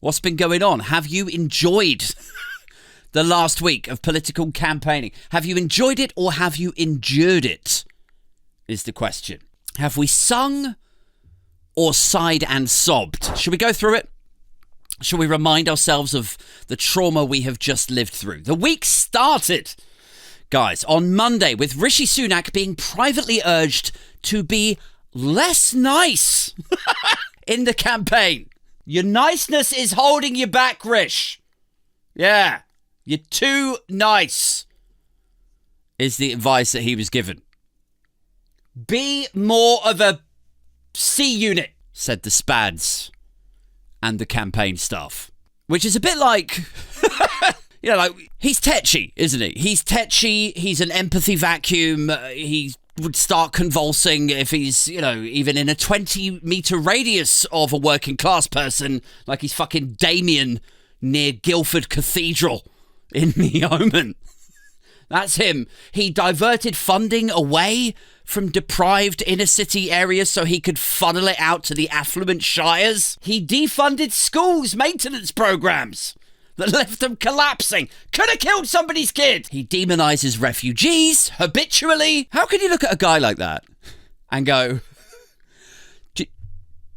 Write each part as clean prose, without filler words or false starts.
What's been going on? Have you enjoyed the last week of political campaigning? Have you enjoyed it or have you endured it? Is the question. Have we sung or sighed and sobbed? Should we go through it? Shall we remind ourselves of the trauma we have just lived through? The week started, guys, on Monday with Rishi Sunak being privately urged to be less nice in the campaign. Your niceness is holding you back, Rish. Yeah, you're too nice, is the advice that he was given. Be more of a C unit, said the Spads and the campaign staff. Which is a bit like, he's tetchy, isn't he? He's tetchy, he's an empathy vacuum, he would start convulsing if he's, even in a 20-metre radius of a working class person, like he's fucking Damien near Guildford Cathedral in The Omen. That's him. He diverted funding away from deprived inner city areas so he could funnel it out to the affluent shires. He defunded schools' maintenance programs that left them collapsing. Could have killed somebody's kid. He demonizes refugees habitually. How can you look at a guy like that and go, do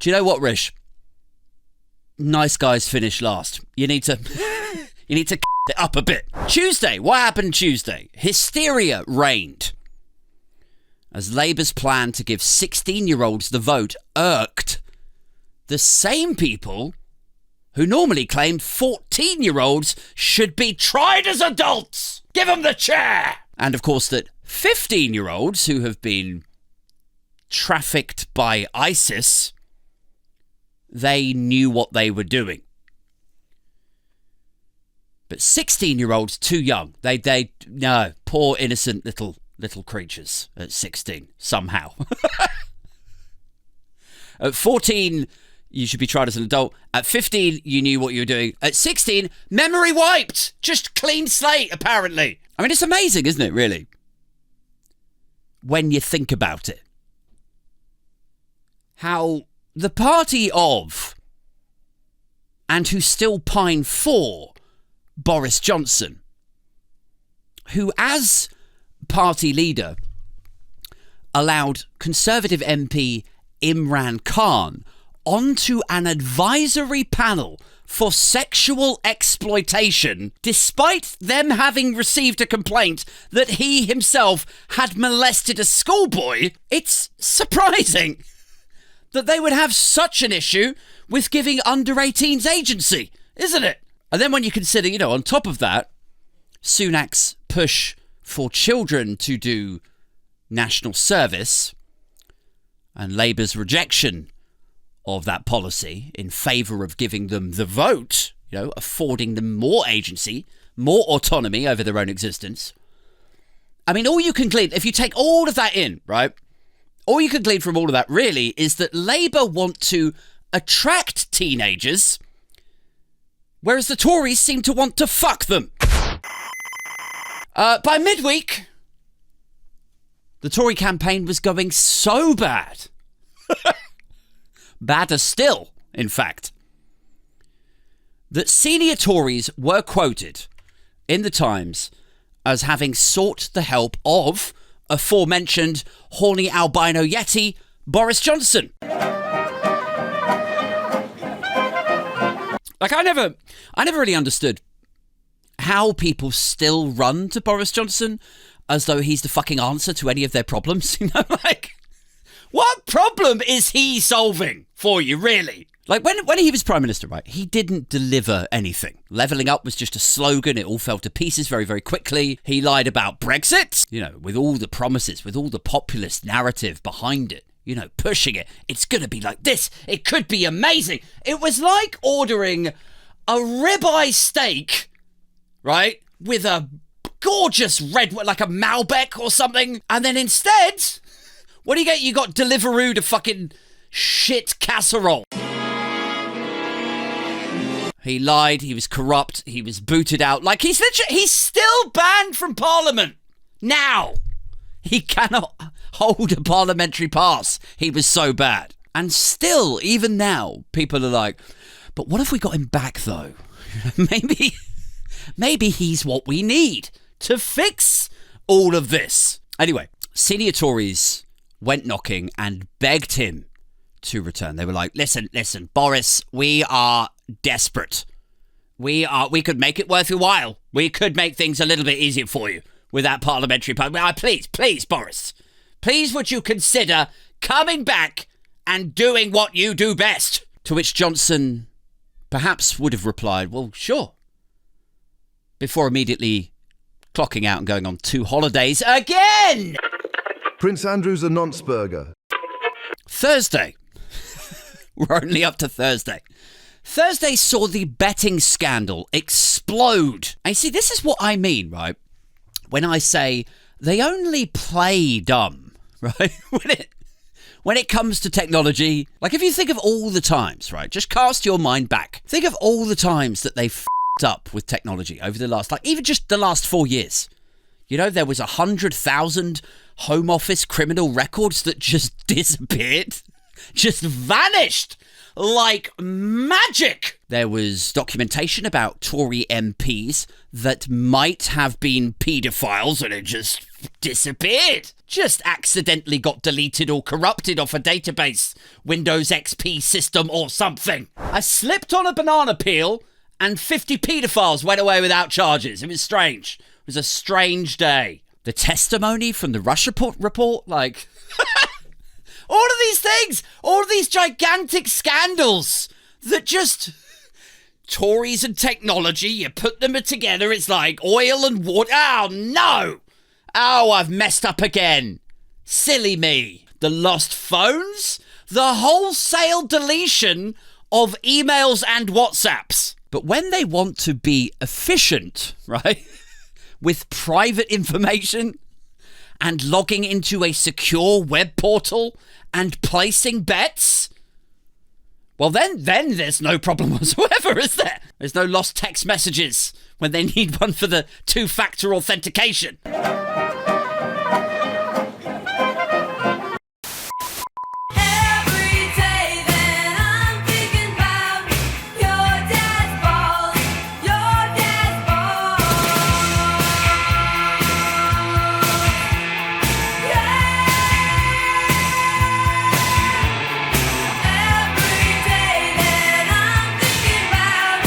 you know what, Rish? Nice guys finish last. You need to it up a bit. Tuesday. What happened Tuesday? Hysteria reigned as Labour's plan to give 16-year-olds the vote irked the same people who normally claimed 14-year-olds should be tried as adults. Give them the chair. And of course that 15-year-olds who have been trafficked by ISIS, they knew what they were doing. But 16-year-olds, too young. No, poor innocent little creatures at 16, somehow. At 14... you should be tried as an adult. At 15, you knew what you were doing. At 16, memory wiped. Just clean slate, apparently. I mean, it's amazing, isn't it, really? When you think about it. How the party of, and who still pine for, Boris Johnson, who as party leader allowed Conservative MP Imran Khan onto an advisory panel for sexual exploitation, despite them having received a complaint that he himself had molested a schoolboy. It's surprising that they would have such an issue with giving under-18s agency, isn't it? And then when you consider, on top of that, Sunak's push for children to do national service and Labour's rejection of that policy in favour of giving them the vote, affording them more agency, more autonomy over their own existence. I mean, all you can glean, if you take all of that in, right, all you can glean from all of that really is that Labour want to attract teenagers, whereas the Tories seem to want to fuck them. By midweek, the Tory campaign was going so bad. Badder still, in fact, that senior Tories were quoted in the Times as having sought the help of aforementioned horny albino yeti Boris Johnson. Like, I never really understood how people still run to Boris Johnson as though he's the fucking answer to any of their problems. What problem is he solving for you, really? Like, when he was Prime Minister, right, he didn't deliver anything. Levelling up was just a slogan. It all fell to pieces very, very quickly. He lied about Brexit, with all the promises, with all the populist narrative behind it, pushing it. It's going to be like this. It could be amazing. It was like ordering a ribeye steak, right, with a gorgeous red, like a Malbec or something. And then instead, what do you get? You got Deliveroo to fucking shit casserole. He lied, he was corrupt, he was booted out. Like, he's still banned from Parliament. Now. He cannot hold a parliamentary pass. He was so bad. And still, even now, people are like, But what if we got him back, though? Maybe he's what we need to fix all of this. Anyway, senior Tories went knocking and begged him to return. They were like, listen, Boris, we are desperate. We could make it worth your while. We could make things a little bit easier for you with that parliamentary part. Please, Boris. Please would you consider coming back and doing what you do best? To which Johnson perhaps would have replied, well, sure. Before immediately clocking out and going on 2 holidays again. Prince Andrew's a nonce-burger. Thursday. We're only up to Thursday. Thursday saw the betting scandal explode. And you see, this is what I mean, right? When I say they only play dumb, right? When it comes to technology, like if you think of all the times, right? Just cast your mind back. Think of all the times that they've f***ed up with technology over the last, like even just the last 4 years. You know, there was 100,000 Home Office criminal records that just disappeared, just vanished like magic. There was documentation about Tory MPs that might have been paedophiles and it just disappeared. Just accidentally got deleted or corrupted off a database, Windows XP system or something. I slipped on a banana peel and 50 paedophiles went away without charges. It was strange. It was a strange day. The testimony from the Rush report, like... all of these things, all of these gigantic scandals that just... Tories and technology, you put them together, it's like oil and water. Oh, no! Oh, I've messed up again. Silly me. The lost phones? The wholesale deletion of emails and WhatsApps. But when they want to be efficient, right, with private information and logging into a secure web portal and placing bets, well, then there's no problem whatsoever, is there? There's no lost text messages when they need one for the 2-factor authentication.